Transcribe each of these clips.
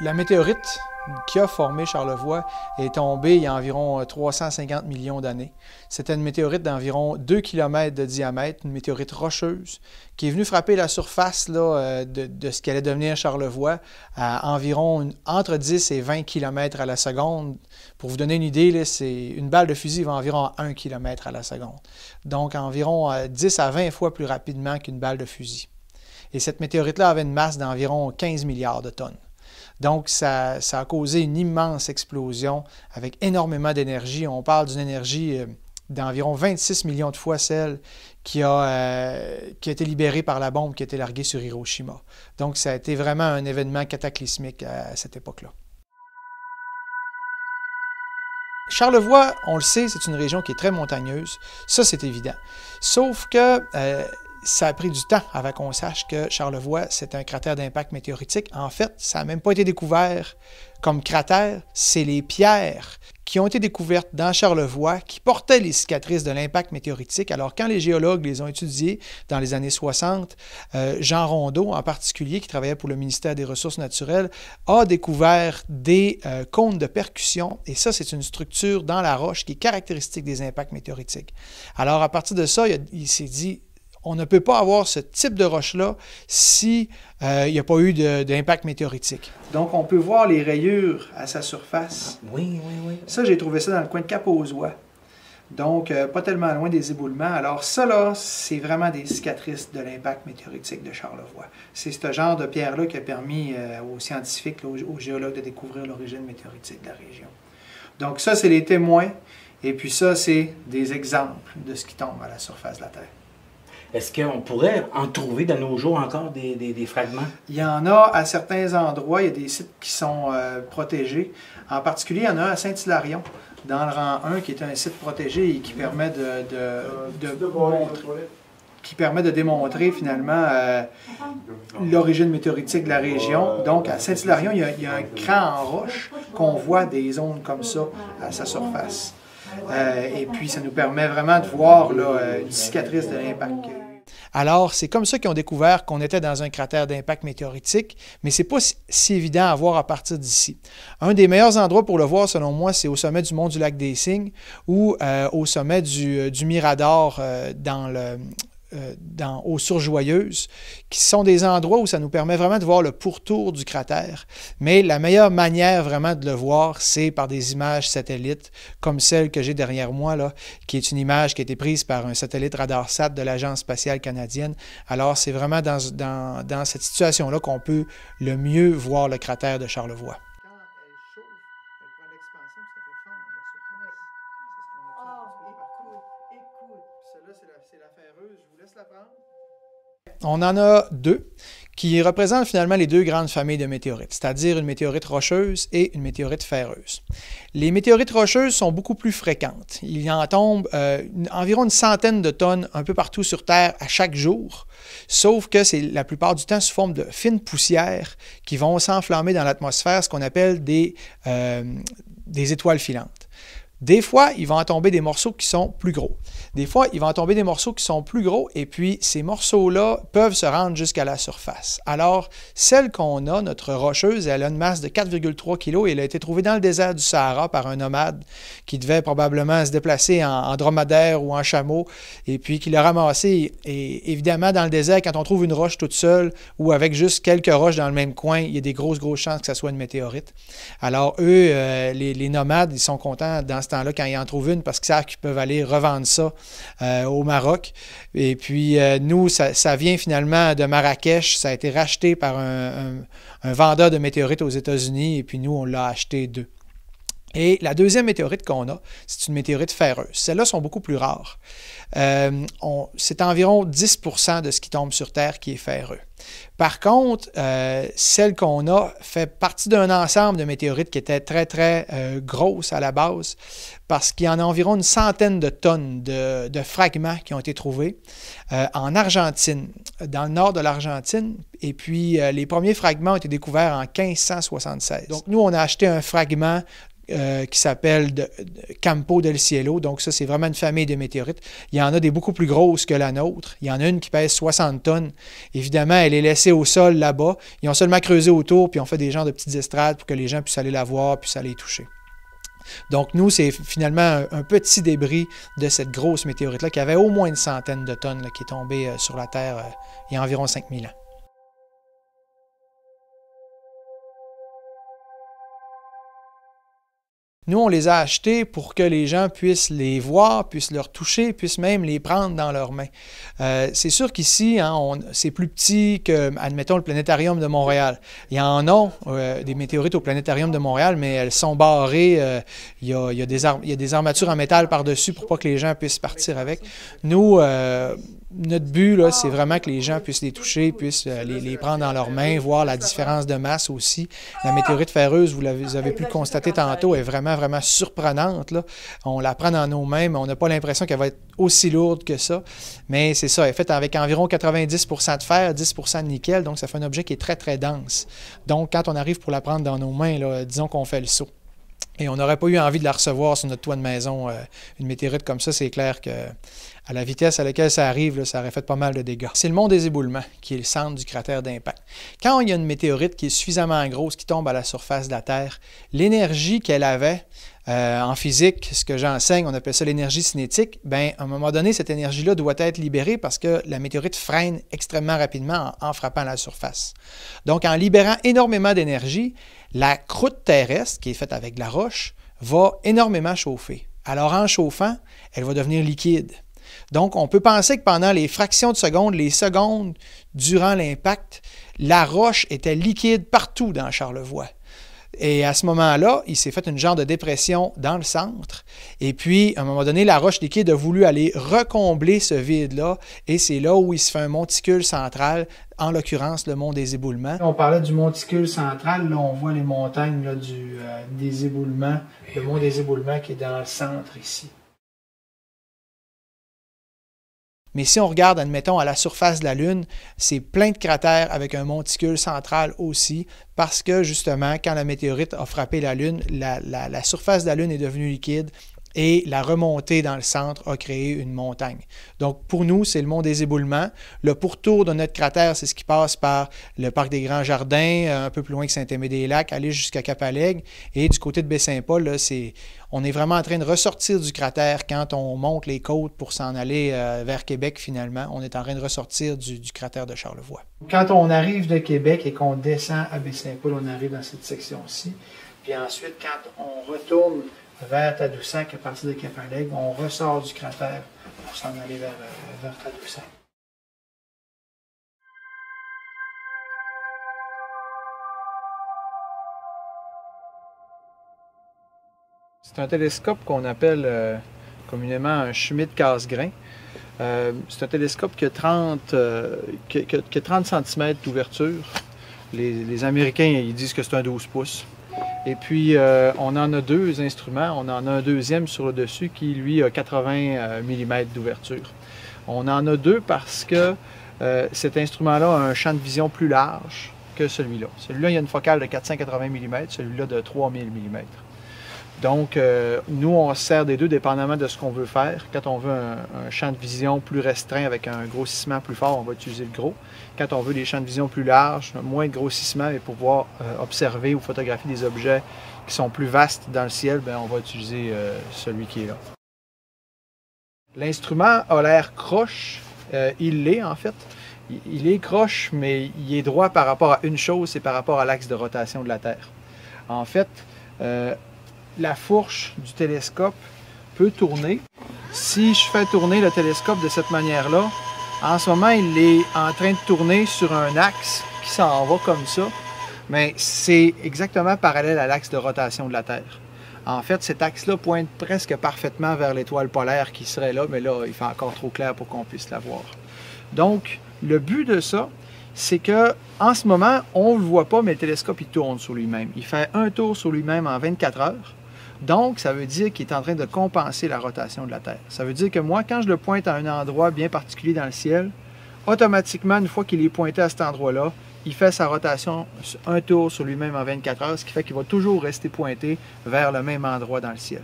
La météorite qui a formé Charlevoix est tombée il y a environ 350 millions d'années. C'était une météorite d'environ 2 km de diamètre, une météorite rocheuse, qui est venue frapper la surface là, de ce qu'allait devenir Charlevoix à environ entre 10 et 20 km à la seconde. Pour vous donner une idée, une balle de fusil va environ à 1 km à la seconde. Donc environ 10 à 20 fois plus rapidement qu'une balle de fusil. Et cette météorite-là avait une masse d'environ 15 milliards de tonnes. Donc, ça a causé une immense explosion avec énormément d'énergie. On parle d'une énergie d'environ 26 millions de fois celle qui a été libérée par la bombe qui a été larguée sur Hiroshima. Donc, ça a été vraiment un événement cataclysmique à cette époque-là. Charlevoix, on le sait, c'est une région qui est très montagneuse. Ça, c'est évident. Sauf que ça a pris du temps avant qu'on sache que Charlevoix, c'est un cratère d'impact météoritique. En fait, ça n'a même pas été découvert comme cratère. C'est les pierres qui ont été découvertes dans Charlevoix qui portaient les cicatrices de l'impact météoritique. Alors, quand les géologues les ont étudiés dans les années 60, Jean Rondeau, en particulier, qui travaillait pour le ministère des Ressources naturelles, a découvert des cônes de percussion. Et ça, c'est une structure dans la roche qui est caractéristique des impacts météoritiques. Alors, à partir de ça, il s'est dit, on ne peut pas avoir ce type de roche-là si il n'y a pas eu d'impact météoritique. Donc, on peut voir les rayures à sa surface. Oui. Ça, j'ai trouvé ça dans le coin de Cap-aux-Oies. Donc, pas tellement loin des éboulements. Alors, ça, là, c'est vraiment des cicatrices de l'impact météoritique de Charlevoix. C'est ce genre de pierre-là qui a permis aux scientifiques, là, aux géologues de découvrir l'origine météoritique de la région. Donc, ça, c'est les témoins. Et puis ça, c'est des exemples de ce qui tombe à la surface de la Terre. Est-ce qu'on pourrait en trouver de nos jours encore des fragments? Il y en a à certains endroits, il y a des sites qui sont protégés. En particulier, il y en a un à Saint-Hilarion, dans le rang 1, qui est un site protégé et qui permet de démontrer finalement l'origine météoritique de la région. Donc, à Saint-Hilarion, il y a un cran en roche qu'on voit des zones comme ça à sa surface. Et puis, ça nous permet vraiment de voir là, une cicatrice de l'impact. Alors, c'est comme ça qu'ils ont découvert qu'on était dans un cratère d'impact météoritique, mais ce n'est pas si évident à voir à partir d'ici. Un des meilleurs endroits pour le voir, selon moi, c'est au sommet du mont du Lac-des-Cygnes ou au sommet du Mirador aux Sources Joyeuses, qui sont des endroits où ça nous permet vraiment de voir le pourtour du cratère. Mais la meilleure manière vraiment de le voir, c'est par des images satellites, comme celle que j'ai derrière moi, là, qui est une image qui a été prise par un satellite RadarSat de l'Agence spatiale canadienne. Alors, c'est vraiment dans cette situation-là qu'on peut le mieux voir le cratère de Charlevoix. On en a deux qui représentent finalement les deux grandes familles de météorites, c'est-à-dire une météorite rocheuse et une météorite ferreuse. Les météorites rocheuses sont beaucoup plus fréquentes. Il y en tombe environ une centaine de tonnes un peu partout sur Terre à chaque jour, sauf que c'est la plupart du temps sous forme de fines poussières qui vont s'enflammer dans l'atmosphère, ce qu'on appelle des étoiles filantes. Des fois, il va en tomber des morceaux qui sont plus gros. Des fois, il va en tomber des morceaux qui sont plus gros et puis ces morceaux-là peuvent se rendre jusqu'à la surface. Alors, celle qu'on a, notre rocheuse, elle a une masse de 4,3 kg et elle a été trouvée dans le désert du Sahara par un nomade qui devait probablement se déplacer en dromadaire ou en chameau et puis qui l'a ramassée. Et évidemment, dans le désert, quand on trouve une roche toute seule ou avec juste quelques roches dans le même coin, il y a des grosses chances que ça soit une météorite. Alors, eux, les nomades, ils sont contents dans ce temps-là quand ils en trouvent une parce qu'ils savent qu'ils peuvent aller revendre ça au Maroc. Et puis, nous, ça vient finalement de Marrakech. Ça a été racheté par un vendeur de météorites aux États-Unis. Et puis, nous, on l'a acheté d'eux. Et la deuxième météorite qu'on a, c'est une météorite ferreuse. Celles-là sont beaucoup plus rares. C'est environ 10% de ce qui tombe sur Terre qui est ferreux. Par contre, celle qu'on a fait partie d'un ensemble de météorites qui était très grosse à la base, parce qu'il y en a environ une centaine de tonnes de fragments qui ont été trouvés en Argentine, dans le nord de l'Argentine. Et puis, les premiers fragments ont été découverts en 1576. Donc, nous, on a acheté un fragment qui s'appelle Campo del Cielo. Donc ça, c'est vraiment une famille de météorites. Il y en a des beaucoup plus grosses que la nôtre. Il y en a une qui pèse 60 tonnes. Évidemment, elle est laissée au sol là-bas. Ils ont seulement creusé autour, puis on fait des genres de petites estrades pour que les gens puissent aller la voir, puissent aller y toucher. Donc nous, c'est finalement un petit débris de cette grosse météorite-là qui avait au moins une centaine de tonnes là, qui est tombée sur la Terre il y a environ 5000 ans. Nous, on les a achetés pour que les gens puissent les voir, puissent leur toucher, puissent même les prendre dans leurs mains. C'est sûr qu'ici, hein, c'est plus petit que, admettons, le planétarium de Montréal. Il y en a des météorites au planétarium de Montréal, mais elles sont barrées. Il y a des armatures en métal par-dessus pour pas que les gens puissent partir avec. Nous, notre but, là, c'est vraiment que les gens puissent les toucher, puissent les prendre dans leurs mains, voir la différence de masse aussi. La météorite ferreuse, vous avez pu le constater tantôt, est vraiment surprenante, là. On la prend dans nos mains, mais on n'a pas l'impression qu'elle va être aussi lourde que ça. Mais c'est ça, elle est faite avec environ 90 de fer, 10 de nickel, donc ça fait un objet qui est très dense. Donc, quand on arrive pour la prendre dans nos mains, là, disons qu'on fait le saut. Et on n'aurait pas eu envie de la recevoir sur notre toit de maison. Une météorite comme ça, c'est clair que à la vitesse à laquelle ça arrive, là, ça aurait fait pas mal de dégâts. C'est le mont des éboulements qui est le centre du cratère d'impact. Quand il y a une météorite qui est suffisamment grosse, qui tombe à la surface de la Terre, l'énergie qu'elle avait en physique, ce que j'enseigne, on appelle ça l'énergie cinétique, bien, à un moment donné, cette énergie-là doit être libérée parce que la météorite freine extrêmement rapidement en frappant la surface. Donc, en libérant énormément d'énergie, la croûte terrestre, qui est faite avec de la roche, va énormément chauffer. Alors, en chauffant, elle va devenir liquide. Donc, on peut penser que pendant les fractions de secondes, les secondes durant l'impact, la roche était liquide partout dans Charlevoix. Et à ce moment-là, il s'est fait une genre de dépression dans le centre. Et puis, à un moment donné, la roche liquide a voulu aller recombler ce vide-là. Et c'est là où il se fait un monticule central, en l'occurrence le mont des éboulements. On parlait du monticule central. Là, on voit les montagnes là, des éboulements. Le mont des éboulements qui est dans le centre ici. Mais si on regarde, admettons, à la surface de la Lune, c'est plein de cratères avec un monticule central aussi, parce que justement, quand la météorite a frappé la Lune, la surface de la Lune est devenue liquide et la remontée dans le centre a créé une montagne. Donc, pour nous, c'est le mont des éboulements. Le pourtour de notre cratère, c'est ce qui passe par le parc des Grands Jardins, un peu plus loin que Saint-Aimé-des-Lacs, aller jusqu'à Cap-Alègue. Et du côté de Baie-Saint-Paul, là, on est vraiment en train de ressortir du cratère quand on monte les côtes pour s'en aller vers Québec, finalement. On est en train de ressortir du cratère de Charlevoix. Quand on arrive de Québec et qu'on descend à Baie-Saint-Paul, on arrive dans cette section-ci. Puis ensuite, quand on retourne vers Tadoussac, à partir de Cap-Alègue, on ressort du cratère pour s'en aller vers Tadoussac. C'est un télescope qu'on appelle communément un Schmidt casse-grain. C'est un télescope qui a 30 cm d'ouverture. Les Américains ils disent que c'est un 12 pouces. Et puis, on en a deux instruments. On en a un deuxième sur le dessus qui, lui, a 80 mm d'ouverture. On en a deux parce que cet instrument-là a un champ de vision plus large que celui-là. Celui-là, il y a une focale de 480 mm, celui-là de 3000 mm. Donc, nous, on se sert des deux dépendamment de ce qu'on veut faire. Quand on veut un champ de vision plus restreint avec un grossissement plus fort, on va utiliser le gros. Quand on veut des champs de vision plus larges, moins de grossissement, et pour pouvoir observer ou photographier des objets qui sont plus vastes dans le ciel, bien, on va utiliser celui qui est là. L'instrument a l'air croche. Il l'est, en fait. Il est croche, mais il est droit par rapport à une chose, c'est par rapport à l'axe de rotation de la Terre. En fait, la fourche du télescope peut tourner. Si je fais tourner le télescope de cette manière-là, en ce moment, il est en train de tourner sur un axe qui s'en va comme ça, mais c'est exactement parallèle à l'axe de rotation de la Terre. En fait, cet axe-là pointe presque parfaitement vers l'étoile polaire qui serait là, mais là, il fait encore trop clair pour qu'on puisse la voir. Donc, le but de ça, c'est que en ce moment, on ne le voit pas, mais le télescope, il tourne sur lui-même. Il fait un tour sur lui-même en 24 heures. Donc, ça veut dire qu'il est en train de compenser la rotation de la Terre. Ça veut dire que moi, quand je le pointe à un endroit bien particulier dans le ciel, automatiquement, une fois qu'il est pointé à cet endroit-là, il fait sa rotation un tour sur lui-même en 24 heures, ce qui fait qu'il va toujours rester pointé vers le même endroit dans le ciel.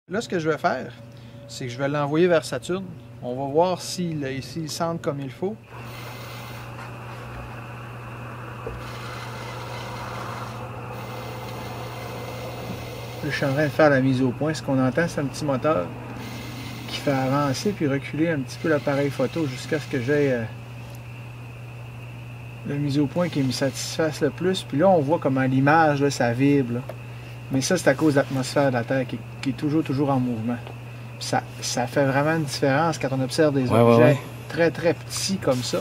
Là, ce que je vais faire, c'est que je vais l'envoyer vers Saturne. On va voir s'il centre comme il faut. Là, je suis en train de faire la mise au point. Ce qu'on entend, c'est un petit moteur qui fait avancer puis reculer un petit peu l'appareil photo jusqu'à ce que j'aie la mise au point qui me satisfasse le plus. Puis là, on voit comment l'image, là, ça vibre. Là. Mais ça, c'est à cause de l'atmosphère de la Terre qui est toujours en mouvement. Puis ça fait vraiment une différence quand on observe des objets très, très petits comme ça.